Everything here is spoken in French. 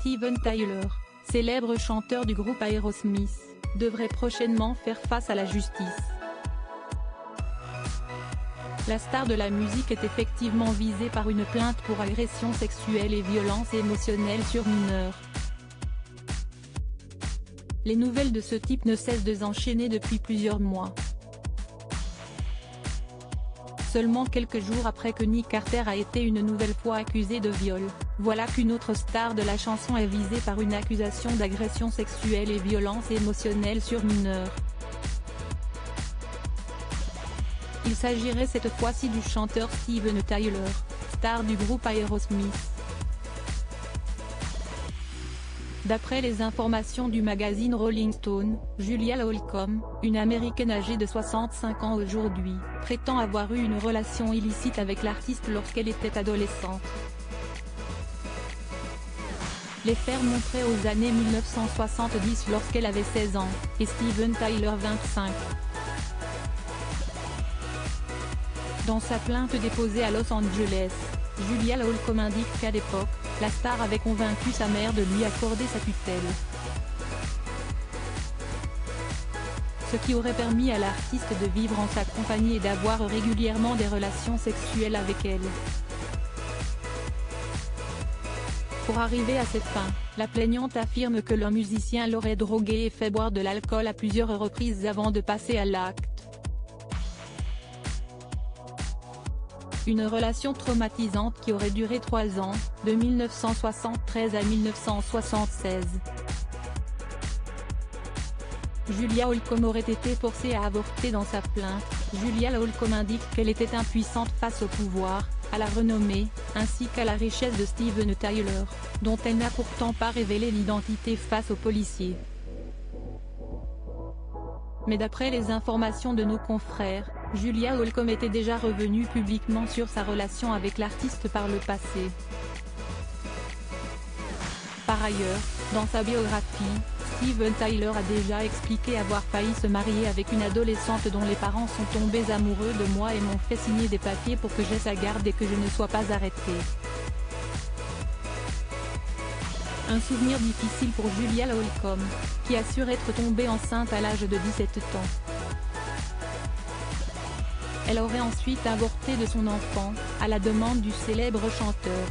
Steven Tyler, célèbre chanteur du groupe Aerosmith, devrait prochainement faire face à la justice. La star de la musique est effectivement visée par une plainte pour agression sexuelle et violence émotionnelle sur mineurs. Les nouvelles de ce type ne cessent de s'enchaîner depuis plusieurs mois. Seulement quelques jours après que Nick Carter a été une nouvelle fois accusé de viol, voilà qu'une autre star de la chanson est visée par une accusation d'agression sexuelle et violence émotionnelle sur mineurs. Il s'agirait cette fois-ci du chanteur Steven Tyler, star du groupe Aerosmith. D'après les informations du magazine Rolling Stone, Julia Holcomb, une américaine âgée de 65 ans aujourd'hui, prétend avoir eu une relation illicite avec l'artiste lorsqu'elle était adolescente. Les faits remonteraient aux années 1970 lorsqu'elle avait 16 ans, et Steven Tyler 25. Dans sa plainte déposée à Los Angeles, Julia Holcomb indique qu'à l'époque, la star avait convaincu sa mère de lui accorder sa tutelle. Ce qui aurait permis à l'artiste de vivre en sa compagnie et d'avoir régulièrement des relations sexuelles avec elle. Pour arriver à cette fin, la plaignante affirme que le musicien l'aurait droguée et fait boire de l'alcool à plusieurs reprises avant de passer à l'acte. Une relation traumatisante qui aurait duré 3 ans, de 1973 à 1976. Julia Holcomb aurait été forcée à avorter dans sa plainte. Julia Holcomb indique qu'elle était impuissante face au pouvoir, à la renommée, ainsi qu'à la richesse de Steven Tyler, dont elle n'a pourtant pas révélé l'identité face aux policiers. Mais d'après les informations de nos confrères, Julia Holcomb était déjà revenue publiquement sur sa relation avec l'artiste par le passé. Par ailleurs, dans sa biographie, Steven Tyler a déjà expliqué avoir failli se marier avec une adolescente dont les parents sont tombés amoureux de moi et m'ont fait signer des papiers pour que j'aie sa garde et que je ne sois pas arrêté. Un souvenir difficile pour Julia Holcomb, qui assure être tombée enceinte à l'âge de 17 ans. Elle aurait ensuite avorté de son enfant, à la demande du célèbre chanteur.